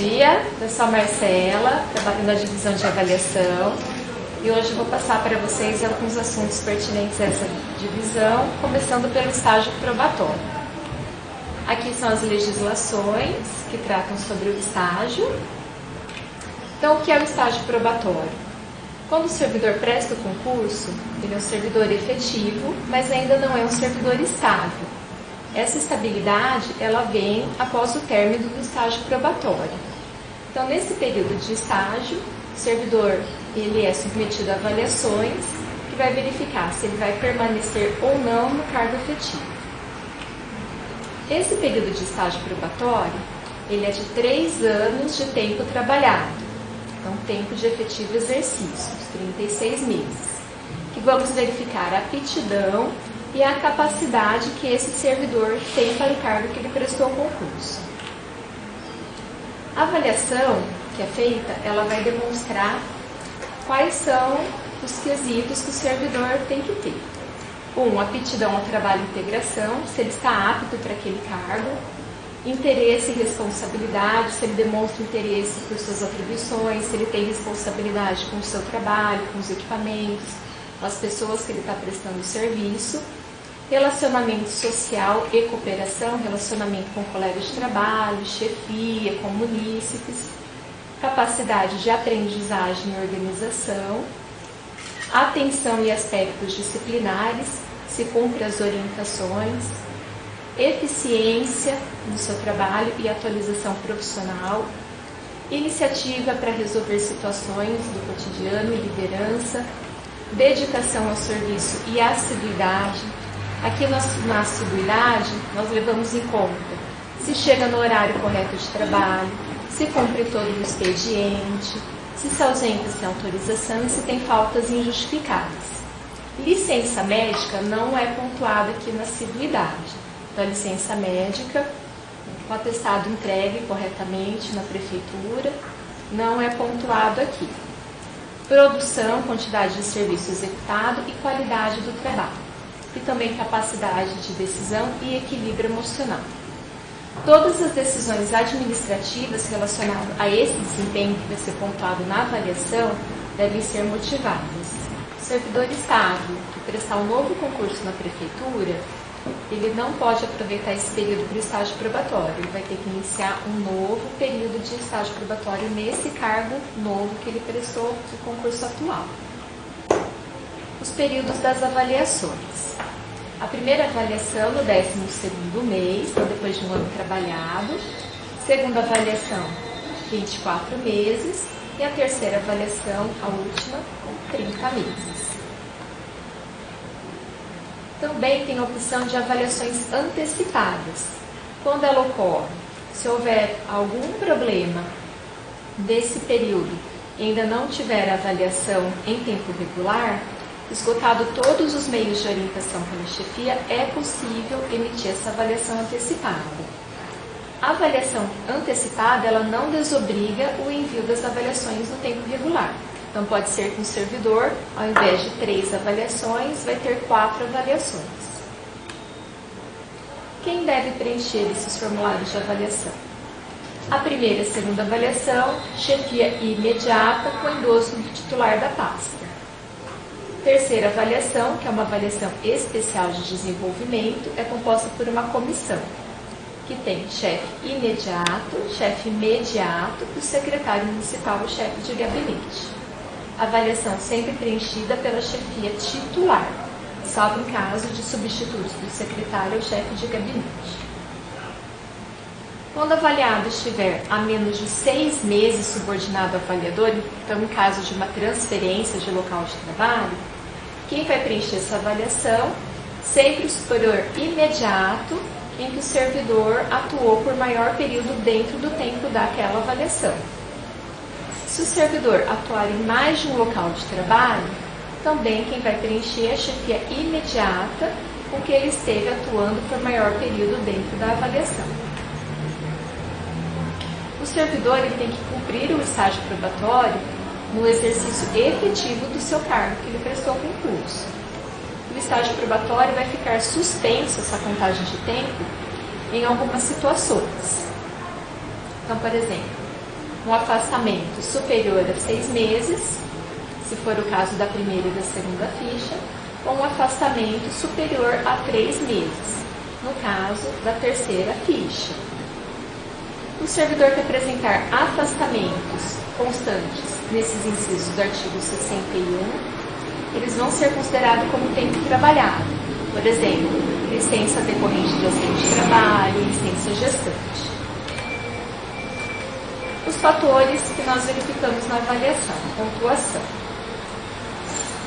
dia, eu sou a Marcela, trabalho na divisão de avaliação e hoje eu vou passar para vocês alguns assuntos pertinentes a essa divisão, começando pelo estágio probatório. Aqui são as legislações que tratam sobre o estágio. Então, o que é o estágio probatório? Quando o servidor presta o concurso, ele é um servidor efetivo, mas ainda não é um servidor estável. Essa estabilidade, ela vem após o término do estágio probatório. Então, nesse período de estágio, o servidor ele é submetido a avaliações que vai verificar se ele vai permanecer ou não no cargo efetivo. Esse período de estágio probatório, ele é de 3 anos de tempo trabalhado. Então, tempo de efetivo exercício, 36 meses. Que vamos verificar a aptidão e a capacidade que esse servidor tem para o cargo que ele prestou concurso. A avaliação que é feita, ela vai demonstrar quais são os quesitos que o servidor tem que ter. 1. Aptidão ao trabalho e integração, se ele está apto para aquele cargo. Interesse e responsabilidade, se ele demonstra interesse por suas atribuições, se ele tem responsabilidade com o seu trabalho, com os equipamentos, com as pessoas que ele está prestando serviço. Relacionamento social e cooperação, relacionamento com colegas de trabalho, chefia, com munícipes. Capacidade de aprendizagem e organização. Atenção e aspectos disciplinares, se cumpre as orientações. Eficiência no seu trabalho e atualização profissional. Iniciativa para resolver situações do cotidiano e liderança. Dedicação ao serviço e assiduidade. Aqui na assiduidade, nós levamos em conta se chega no horário correto de trabalho, se cumpre todo o expediente, se se ausenta sem autorização e se tem faltas injustificáveis. Licença médica não é pontuada aqui na assiduidade. Então, a licença médica, com atestado entregue corretamente na prefeitura, não é pontuado aqui. Produção, quantidade de serviço executado e qualidade do trabalho. E também capacidade de decisão e equilíbrio emocional. Todas as decisões administrativas relacionadas a esse desempenho que vai ser pontuado na avaliação devem ser motivadas. O servidor estável que prestar um novo concurso na prefeitura, ele não pode aproveitar esse período para o estágio probatório. Ele vai ter que iniciar um novo período de estágio probatório nesse cargo novo que ele prestou no concurso atual. Os períodos das avaliações. A primeira avaliação no 12º mês, então depois de um ano trabalhado. Segunda avaliação, 24 meses. E a terceira avaliação, a última, 30 meses. Também tem a opção de avaliações antecipadas. Quando ela ocorre, se houver algum problema desse período e ainda não tiver avaliação em tempo regular, esgotado todos os meios de orientação pela chefia, é possível emitir essa avaliação antecipada. A avaliação antecipada, ela não desobriga o envio das avaliações no tempo regular. Então, pode ser que um servidor, ao invés de 3 avaliações, vai ter 4 avaliações. Quem deve preencher esses formulários de avaliação? A primeira e a segunda avaliação, chefia imediata com endosso do titular da pasta. Terceira avaliação, que é uma avaliação especial de desenvolvimento, é composta por uma comissão, que tem chefe imediato, chefe imediato e o secretário municipal, o chefe de gabinete. Avaliação sempre preenchida pela chefia titular, salvo em caso de substitutos do secretário ou chefe de gabinete. Quando o avaliado estiver há menos de 6 meses subordinado ao avaliador, então em caso de uma transferência de local de trabalho, quem vai preencher essa avaliação? Sempre o superior imediato em que o servidor atuou por maior período dentro do tempo daquela avaliação. Se o servidor atuar em mais de um local de trabalho, também quem vai preencher é a chefia imediata com que ele esteve atuando por maior período dentro da avaliação. O servidor ele tem que cumprir o estágio probatório no exercício efetivo do seu cargo que ele prestou concurso. O estágio probatório vai ficar suspenso, essa contagem de tempo, em algumas situações. Então, por exemplo, um afastamento superior a 6 meses, se for o caso da primeira e da segunda ficha, ou um afastamento superior a 3 meses, no caso da terceira ficha. O servidor que apresentar afastamentos constantes nesses incisos do artigo 61, eles vão ser considerados como tempo trabalhado. Por exemplo, licença decorrente do acidente de trabalho, licença gestante. Os fatores que nós verificamos na avaliação, pontuação.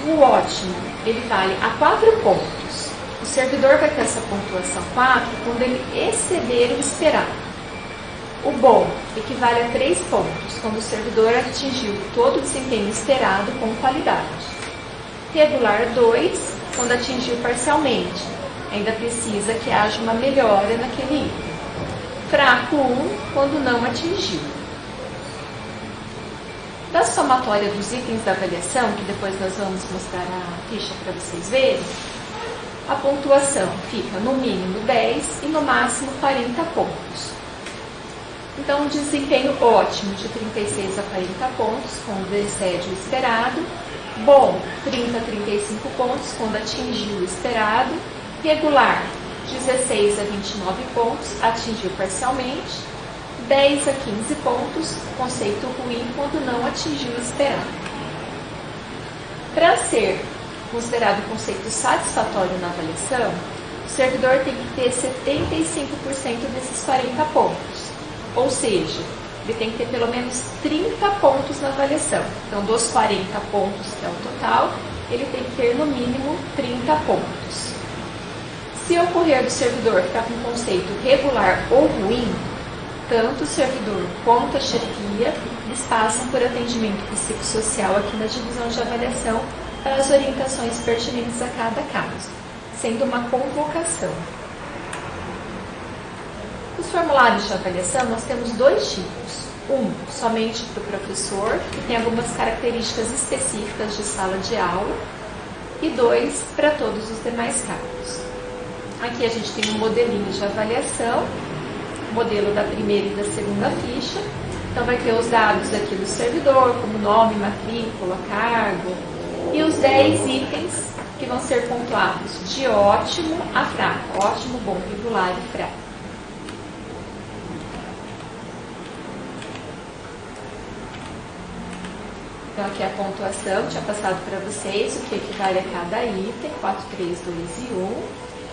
O ótimo, ele vale a 4 pontos. O servidor vai ter essa pontuação 4 quando ele exceder o esperado. O bom equivale a 3 pontos, quando o servidor atingiu todo o desempenho esperado com qualidade. Regular 2, quando atingiu parcialmente, ainda precisa que haja uma melhora naquele item. Fraco 1, quando não atingiu. Da somatória dos itens da avaliação, que depois nós vamos mostrar a ficha para vocês verem, a pontuação fica no mínimo 10 e no máximo 40 pontos. Então, um desempenho ótimo de 36 a 40 pontos, quando excede o esperado. Bom, 30 a 35 pontos, quando atingiu o esperado. Regular, 16 a 29 pontos, atingiu parcialmente. 10 a 15 pontos, conceito ruim, quando não atingiu o esperado. Para ser considerado conceito satisfatório na avaliação, o servidor tem que ter 75% desses 40 pontos. Ou seja, ele tem que ter pelo menos 30 pontos na avaliação. Então, dos 40 pontos, que é o total, ele tem que ter no mínimo 30 pontos. Se ocorrer do servidor ficar com conceito regular ou ruim, tanto o servidor quanto a chefia, eles passam por atendimento psicossocial aqui na divisão de avaliação para as orientações pertinentes a cada caso, sendo uma convocação. Os formulários de avaliação, nós temos 2 tipos. Um, somente para o professor, que tem algumas características específicas de sala de aula. E 2, para todos os demais cargos. Aqui a gente tem um modelinho de avaliação, modelo da primeira e da segunda ficha. Então vai ter os dados aqui do servidor, como nome, matrícula, cargo. E os 10 itens que vão ser pontuados de ótimo a fraco. Ótimo, bom, regular e fraco. Então, aqui a pontuação, tinha passado para vocês o que equivale a cada item, 4, 3, 2 e 1.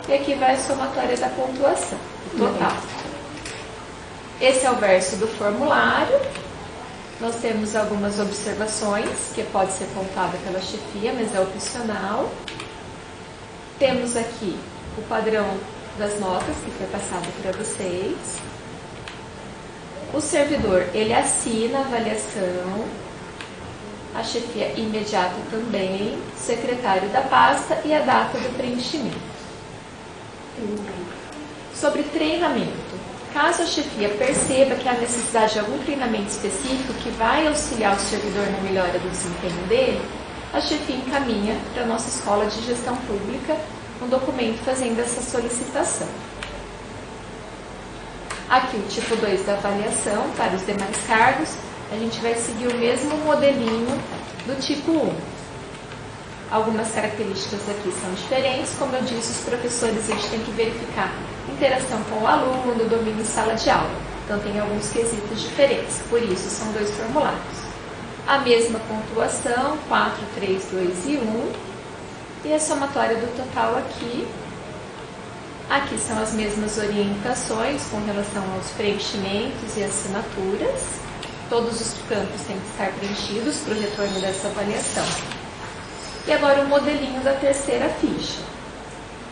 E aqui vai a somatória da pontuação, o total. Esse é o verso do formulário. Nós temos algumas observações, que pode ser pontuada pela chefia, mas é opcional. Temos aqui o padrão das notas, que foi passado para vocês. O servidor, ele assina a avaliação. A chefia imediata também, o secretário da pasta e a data do preenchimento. Sobre treinamento. Caso a chefia perceba que há necessidade de algum treinamento específico que vai auxiliar o servidor na melhora do desempenho dele, a chefia encaminha para a nossa escola de gestão pública um documento fazendo essa solicitação. Aqui o tipo 2 da avaliação para os demais cargos. A gente vai seguir o mesmo modelinho do tipo 1. Algumas características aqui são diferentes. Como eu disse, os professores a gente tem que verificar interação com o aluno, domínio em sala de aula. Então, tem alguns quesitos diferentes. Por isso, são 2 formulários. A mesma pontuação, 4, 3, 2 e 1. E a somatória do total aqui. Aqui são as mesmas orientações com relação aos preenchimentos e assinaturas. Todos os campos têm que estar preenchidos para o retorno dessa avaliação. E agora o modelinho da terceira ficha.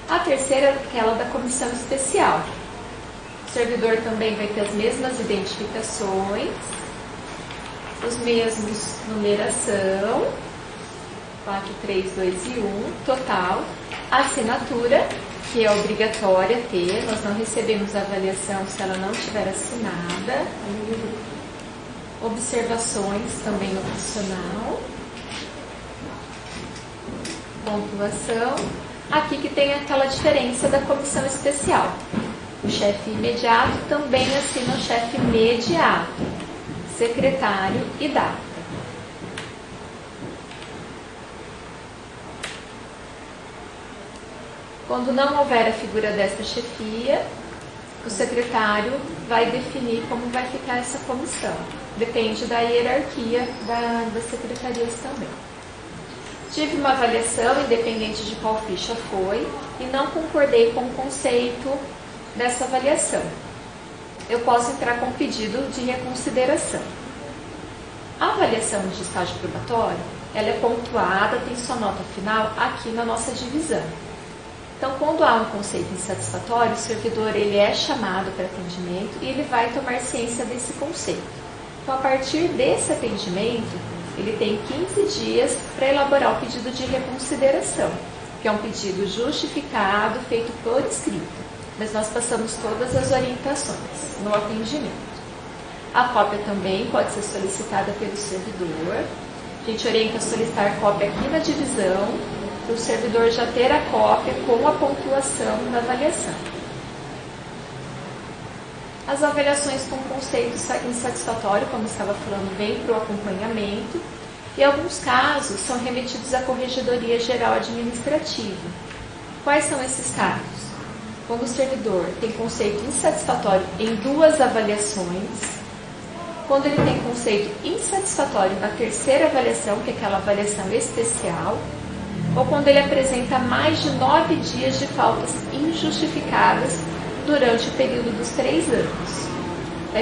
A terceira é aquela da comissão especial. O servidor também vai ter as mesmas identificações, os mesmos numeração, 4, 3, 2 e 1, total. A assinatura, que é obrigatória ter, nós não recebemos a avaliação se ela não estiver assinada. Observações também opcional. Pontuação. Aqui que tem aquela diferença da comissão especial. O chefe imediato também assina o chefe imediato. secretário e data. Quando não houver a figura desta chefia, o secretário vai definir como vai ficar essa comissão. Depende da hierarquia das secretarias também. Tive uma avaliação, independente de qual ficha foi, e não concordei com o conceito dessa avaliação. Eu posso entrar com pedido de reconsideração. A avaliação de estágio probatório, ela é pontuada, tem sua nota final aqui na nossa divisão. Então, quando há um conceito insatisfatório, o servidor ele é chamado para atendimento e ele vai tomar ciência desse conceito. Então, a partir desse atendimento, ele tem 15 dias para elaborar o pedido de reconsideração, que é um pedido justificado, feito por escrito. Mas nós passamos todas as orientações no atendimento. A cópia também pode ser solicitada pelo servidor. A gente orienta a solicitar cópia aqui na divisão, para o servidor já ter a cópia com a pontuação da avaliação. As avaliações com conceito insatisfatório, como estava falando, vêm para o acompanhamento e, em alguns casos, são remetidos à Corregedoria Geral Administrativa. Quais são esses casos? Quando o servidor tem conceito insatisfatório em 2 avaliações, quando ele tem conceito insatisfatório na 3ª avaliação, que é aquela avaliação especial, ou quando ele apresenta mais de 9 dias de faltas injustificadas durante o período dos 3 anos,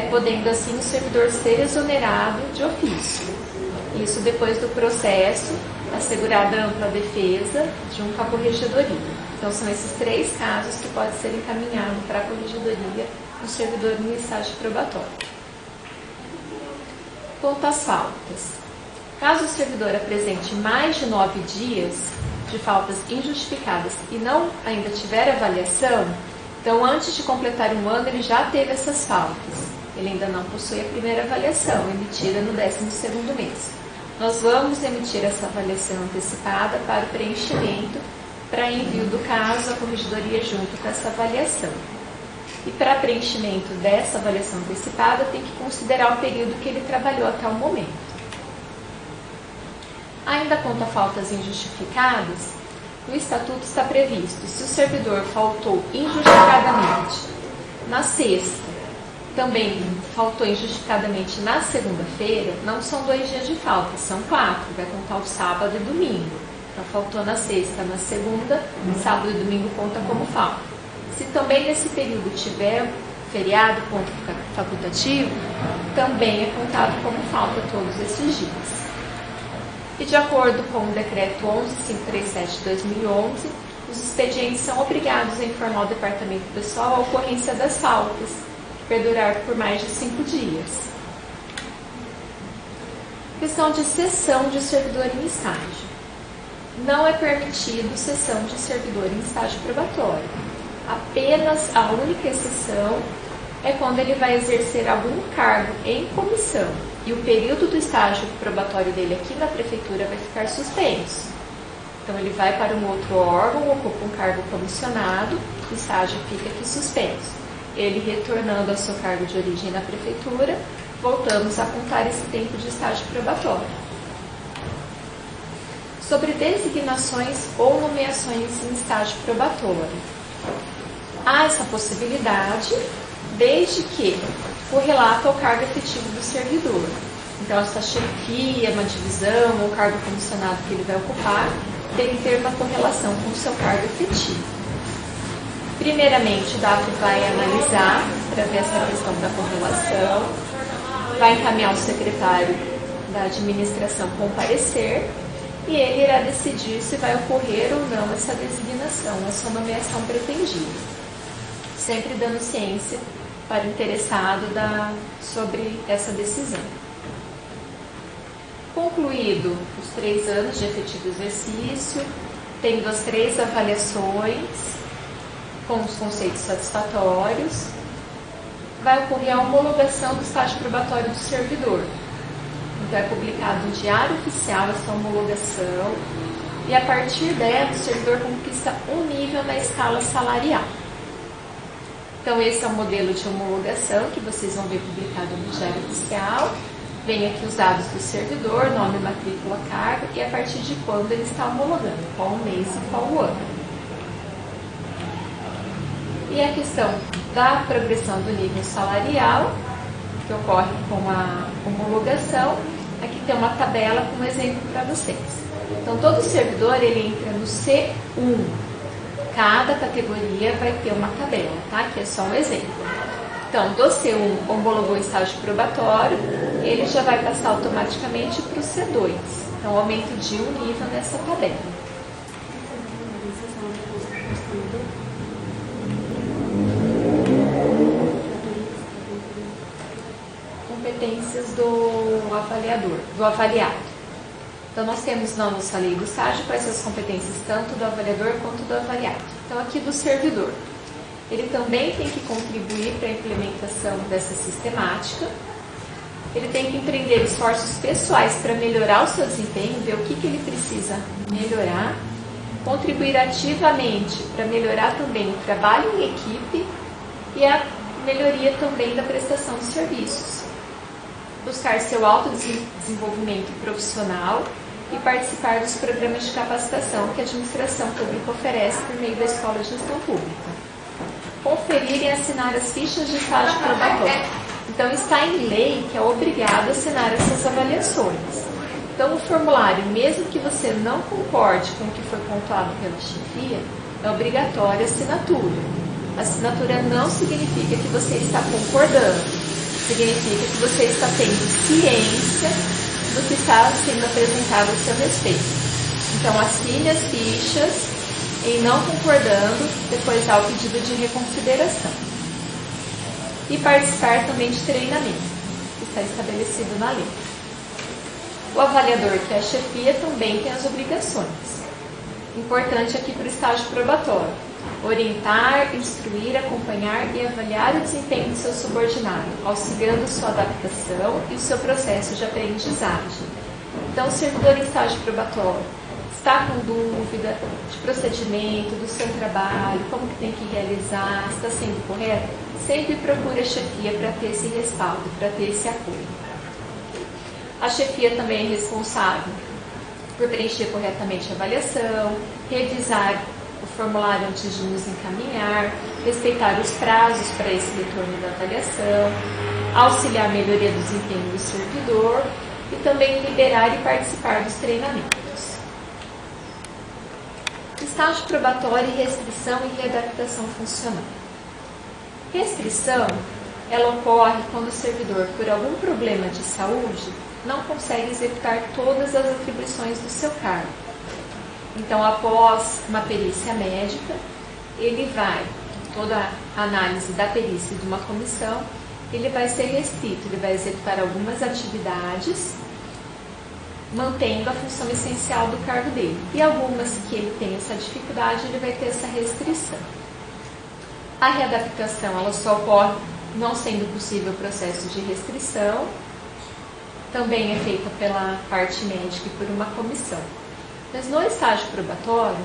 podendo assim o servidor ser exonerado de ofício. Isso depois do processo, assegurada ampla defesa junto à corregedoria. Então são esses 3 casos que podem ser encaminhados para a corregedoria no servidor no estágio probatório. Quanto às faltas. Caso o servidor apresente mais de 9 dias de faltas injustificadas e não ainda tiver avaliação, então antes de completar 1 ano ele já teve essas faltas. Ele ainda não possui a primeira avaliação, emitida no 12º mês. Nós vamos emitir essa avaliação antecipada para o preenchimento, para envio do caso à corregedoria junto com essa avaliação. E para preenchimento dessa avaliação antecipada tem que considerar o período que ele trabalhou até o momento. Ainda quanto a faltas injustificadas, no Estatuto está previsto, se o servidor faltou injustificadamente na sexta, também faltou injustificadamente na segunda-feira, não são 2 dias de falta, são 4, vai contar o sábado e domingo. Então, faltou na sexta, na segunda, sábado e domingo conta como falta. Se também nesse período tiver feriado, ponto facultativo, também é contado como falta todos esses dias. E de acordo com o decreto 11.537 de 2011, os expedientes são obrigados a informar o departamento pessoal a ocorrência das faltas, que perdurar por mais de 5 dias. Questão de cessão de servidor em estágio. Não é permitido cessão de servidor em estágio probatório. Apenas a única exceção é quando ele vai exercer algum cargo em comissão e o período do estágio probatório dele aqui na prefeitura vai ficar suspenso. Então ele vai para um outro órgão, ocupa um cargo comissionado, o estágio fica aqui suspenso. Ele retornando ao seu cargo de origem na prefeitura, voltamos a contar esse tempo de estágio probatório. Sobre designações ou nomeações em estágio probatório. Há essa possibilidade, desde que correlata ao cargo efetivo do servidor. Então, essa chefia, uma divisão ou cargo comissionado que ele vai ocupar tem que ter uma correlação com o seu cargo efetivo. Primeiramente, o DAP vai analisar para ver essa questão da correlação, vai encaminhar o secretário da administração com parecer e ele irá decidir se vai ocorrer ou não essa designação, essa nomeação pretendida. Sempre dando ciência para o interessado sobre essa decisão. Concluído os 3 anos de efetivo exercício, tendo as 3 avaliações com os conceitos satisfatórios, vai ocorrer a homologação do estágio probatório do servidor. Então, é publicado no Diário Oficial essa homologação e, a partir dela, o servidor conquista um nível na escala salarial. Então, esse é o modelo de homologação que vocês vão ver publicado no Diário Oficial. Vem aqui os dados do servidor, nome, matrícula, cargo e a partir de quando ele está homologando, qual o mês e qual o ano. E a questão da progressão do nível salarial, que ocorre com a homologação, aqui tem uma tabela com um exemplo para vocês. Então, todo servidor ele entra no C1. Cada categoria vai ter uma tabela, tá? Aqui é só um exemplo. Então, do C1 homologou o estágio probatório, ele já vai passar automaticamente para o C2. Então, aumento de um nível nessa tabela. Competências do avaliador, do avaliado. Então, nós temos na nossa lei do estágio quais as competências tanto do avaliador quanto do avaliado. Então, aqui do servidor. Ele também tem que contribuir para a implementação dessa sistemática. Ele tem que empreender esforços pessoais para melhorar o seu desempenho, ver o que ele precisa melhorar. Contribuir ativamente para melhorar também o trabalho em equipe e a melhoria também da prestação de serviços. Buscar seu autodesenvolvimento profissional e participar dos programas de capacitação que a administração pública oferece por meio da Escola de Gestão Pública. Conferir e assinar as fichas de estágio probatório. Então, está em lei que é obrigado a assinar essas avaliações. Então, o formulário, mesmo que você não concorde com o que foi pontuado pela chefia, é obrigatória a assinatura. A assinatura não significa que você está concordando, significa que você está tendo ciência do que está sendo apresentado a seu respeito. Então, assine as fichas. Em não concordando, depois há o pedido de reconsideração. E participar também de treinamento, que está estabelecido na lei. O avaliador, que é a chefia, também tem as obrigações. Importante aqui para o estágio probatório: orientar, instruir, acompanhar e avaliar o desempenho do seu subordinado, auxiliando sua adaptação e o seu processo de aprendizagem. Então, o servidor em estágio probatório está com dúvida de procedimento, do seu trabalho, como que tem que realizar, está sendo correto, sempre procure a chefia para ter esse respaldo, para ter esse apoio. A chefia também é responsável por preencher corretamente a avaliação, revisar o formulário antes de nos encaminhar, respeitar os prazos para esse retorno da avaliação, auxiliar a melhoria do desempenho do servidor e também liderar e participar dos treinamentos. Estágio probatório e restrição e readaptação funcional. Restrição, ela ocorre quando o servidor, por algum problema de saúde, não consegue executar todas as atribuições do seu cargo. Então, após uma perícia médica, ele vai, toda a análise da perícia de uma comissão, ele vai ser restrito, ele vai executar algumas atividades, mantendo a função essencial do cargo dele. E algumas que ele tem essa dificuldade, ele vai ter essa restrição. A readaptação, ela só ocorre não sendo possível o processo de restrição, também é feita pela parte médica e por uma comissão. Mas no estágio probatório,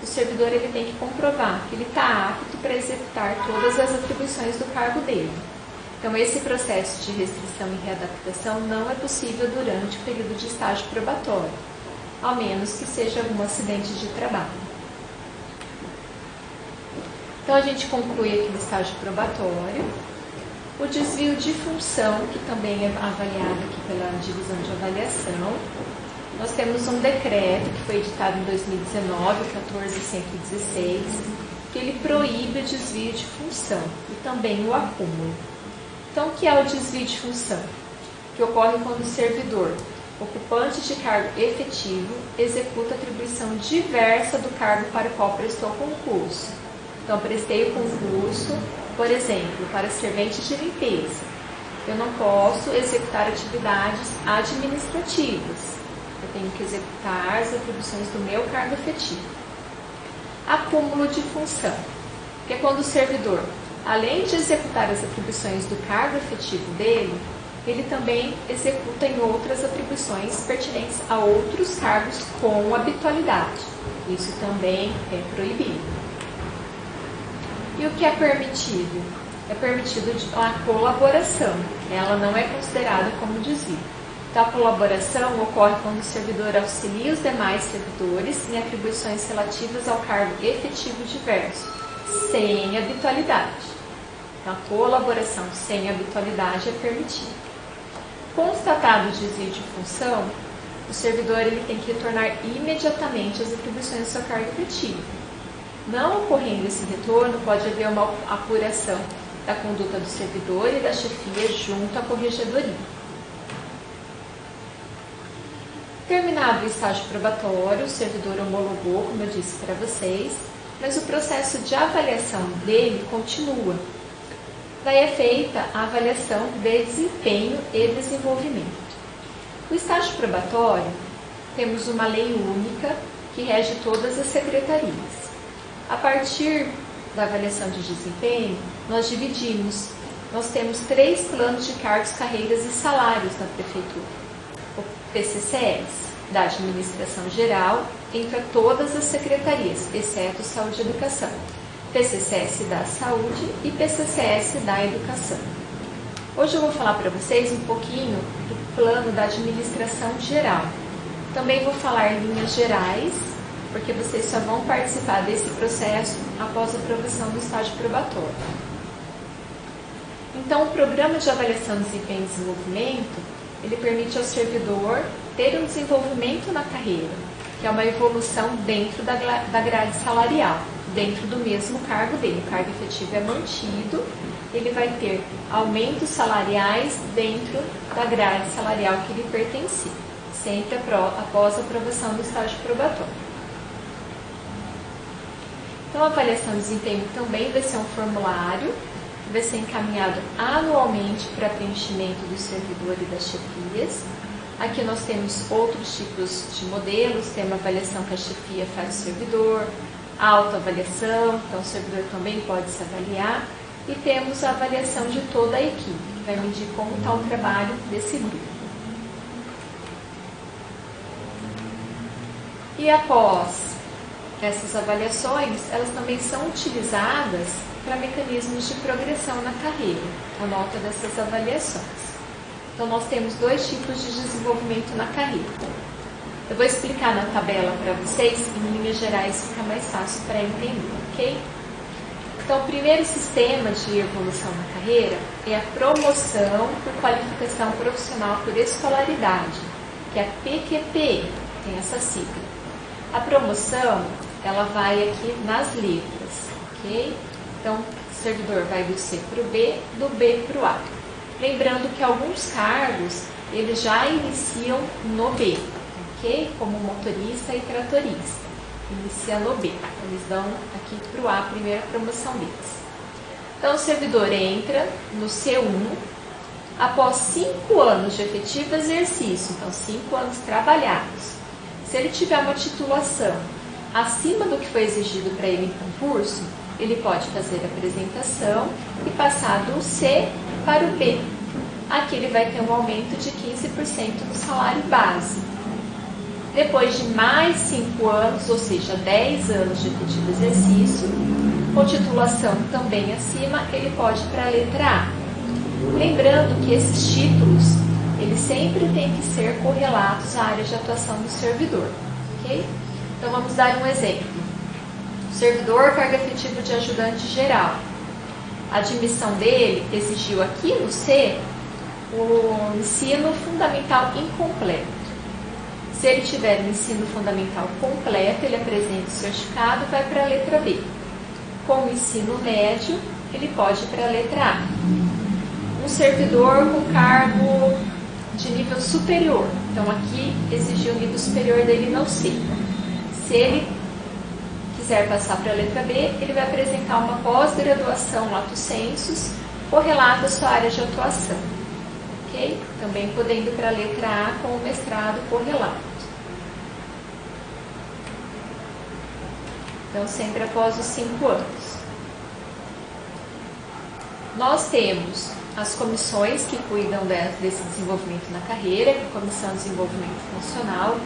o servidor ele tem que comprovar que ele está apto para executar todas as atribuições do cargo dele. Então, esse processo de restrição e readaptação não é possível durante o período de estágio probatório, ao menos que seja algum acidente de trabalho. Então, a gente conclui aqui no estágio probatório. O desvio de função, que também é avaliado aqui pela divisão de avaliação. Nós temos um decreto que foi editado em 2019, 14.116, que ele proíbe o desvio de função e também o acúmulo. Então, o que é o desvio de função? Que ocorre quando o servidor, ocupante de cargo efetivo, executa atribuição diversa do cargo para o qual prestou concurso. Então, prestei o concurso, por exemplo, para servente de limpeza. Eu não posso executar atividades administrativas. Eu tenho que executar as atribuições do meu cargo efetivo. Acúmulo de função, que é quando o servidor, além de executar as atribuições do cargo efetivo dele, ele também executa em outras atribuições pertinentes a outros cargos com habitualidade. Isso também é proibido. E o que é permitido? É permitido a colaboração. Ela não é considerada como desvio. Então, a colaboração ocorre quando o servidor auxilia os demais servidores em atribuições relativas ao cargo efetivo diverso, sem habitualidade. Então, a colaboração sem habitualidade é permitida. Constatado o desvio de função, o servidor ele tem que retornar imediatamente às atribuições do seu cargo efetivo. Não ocorrendo esse retorno, pode haver uma apuração da conduta do servidor e da chefia junto à corregedoria. Terminado o estágio probatório, o servidor homologou, como eu disse para vocês, mas o processo de avaliação dele continua. Daí é feita a avaliação de desempenho e desenvolvimento. No estágio probatório, temos uma lei única que rege todas as secretarias. A partir da avaliação de desempenho, nós dividimos. Nós temos 3 planos de cargos, carreiras e salários na prefeitura. O PCCS, da Administração Geral, entra todas as secretarias, exceto Saúde e Educação. PCCS da Saúde e PCCS da Educação. Hoje eu vou falar para vocês um pouquinho do plano da Administração Geral. Também vou falar em linhas gerais, porque vocês só vão participar desse processo após a aprovação do estágio probatório. Então, o Programa de Avaliação de Desempenho e Desenvolvimento, ele permite ao servidor ter um desenvolvimento na carreira, que é uma evolução dentro da grade salarial, dentro do mesmo cargo dele. O cargo efetivo é mantido, ele vai ter aumentos salariais dentro da grade salarial que lhe pertencia, sempre após a aprovação do estágio probatório. Então, a avaliação de desempenho também vai ser um formulário, que vai ser encaminhado anualmente para preenchimento do servidor e das chefias. Aqui nós temos outros tipos de modelos, tem uma avaliação que a chefia faz do servidor, autoavaliação, então o servidor também pode se avaliar, e temos a avaliação de toda a equipe, que vai medir como está o trabalho desse grupo. E após essas avaliações, elas também são utilizadas para mecanismos de progressão na carreira, a nota dessas avaliações. Então, nós temos 2 tipos de desenvolvimento na carreira. Eu vou explicar na tabela para vocês, em linhas gerais fica mais fácil para entender, ok? Então, o primeiro sistema de evolução na carreira é a promoção por qualificação profissional por escolaridade, que é a PQP, tem essa sigla. A promoção, ela vai aqui nas letras, ok? Então, o servidor vai do C para o B, do B para o A. Lembrando que alguns cargos, eles já iniciam no B, ok? Como motorista e tratorista. Inicia no B. Eles dão aqui para o A a primeira promoção deles. Então, o servidor entra no C1 após 5 anos de efetivo exercício, então 5 anos trabalhados. Se ele tiver uma titulação acima do que foi exigido para ele em concurso, ele pode fazer a apresentação e passar do C para o B. Aqui ele vai ter um aumento de 15% do salário base. Depois de mais 5 anos, ou seja, 10 anos de efetivo exercício, com titulação também acima, ele pode ir para a letra A. Lembrando que esses títulos, eles sempre têm que ser correlatos à área de atuação do servidor, ok? Então vamos dar um exemplo. Servidor, cargo efetivo de ajudante geral. A admissão dele exigiu aqui no C o ensino fundamental incompleto. Se ele tiver o ensino fundamental completo, ele apresenta o certificado e vai para a letra B. Com o ensino médio, ele pode ir para a letra A. Um servidor com cargo de nível superior. Então, aqui exigiu o nível superior dele no C. Se ele quiser passar para a letra B, ele vai apresentar uma pós-graduação lato sensus correlata à sua área de atuação. Ok? Também podendo ir para a letra A com o mestrado correlato. Então, sempre após os 5 anos. Nós temos as comissões que cuidam desse desenvolvimento na carreira, que é a Comissão de Desenvolvimento Funcional.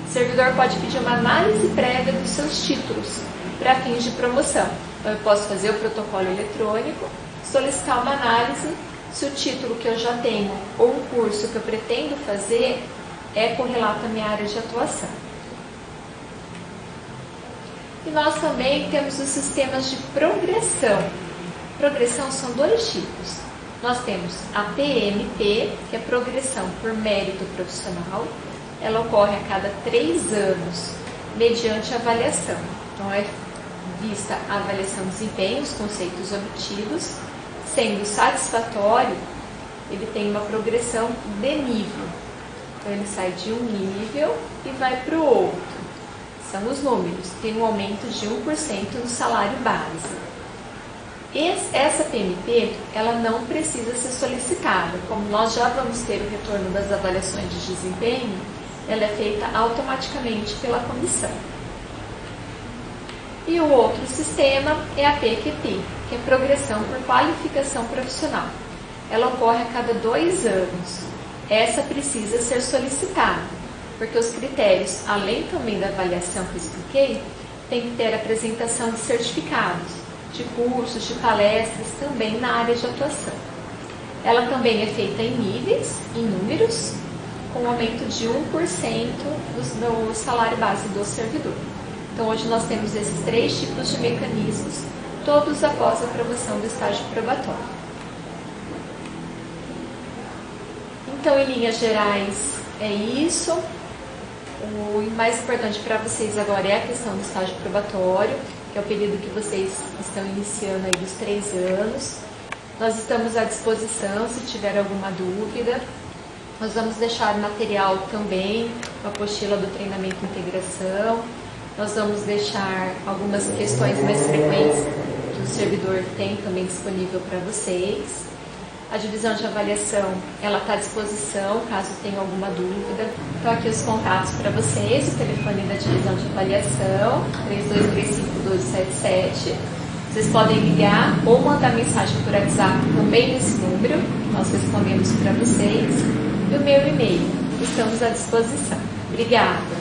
O servidor pode pedir uma análise prévia dos seus títulos para fins de promoção. Então, eu posso fazer o protocolo eletrônico, solicitar uma análise se o título que eu já tenho ou um curso que eu pretendo fazer é correlato à minha área de atuação. E nós também temos os sistemas de progressão. Progressão são dois tipos. Nós temos a PMP, que é progressão por mérito profissional. Ela ocorre a cada 3 anos, mediante avaliação. Então, é vista a avaliação de desempenho, os conceitos obtidos. Sendo satisfatório, ele tem uma progressão de nível. Então, ele sai de um nível e vai para o outro. São os números. Tem um aumento de 1% no salário base. Essa PMP, ela não precisa ser solicitada. Como nós já vamos ter o retorno das avaliações de desempenho, ela é feita automaticamente pela comissão. E o outro sistema é a PQP, que é Progressão por Qualificação Profissional. Ela ocorre a cada 2 anos. Essa precisa ser solicitada, porque os critérios, além também da avaliação que eu expliquei, tem que ter apresentação de certificados, de cursos, de palestras, também na área de atuação. Ela também é feita em níveis, em números, com um aumento de 1% do salário base do servidor. Então, hoje nós temos esses 3 tipos de mecanismos, todos após a aprovação do estágio probatório. Então, em linhas gerais, é isso. O mais importante para vocês agora é a questão do estágio probatório, que é o período que vocês estão iniciando aí dos 3 anos. Nós estamos à disposição se tiver alguma dúvida. Nós vamos deixar material também, a apostila do treinamento e integração. Nós vamos deixar algumas questões mais frequentes que o servidor tem também disponível para vocês. A divisão de avaliação, ela está à disposição, caso tenha alguma dúvida. Então, aqui os contatos para vocês, o telefone da divisão de avaliação, 3235-1277. Vocês podem ligar ou mandar mensagem por WhatsApp também nesse número, nós respondemos para vocês. E o meu e-mail, estamos à disposição. Obrigada!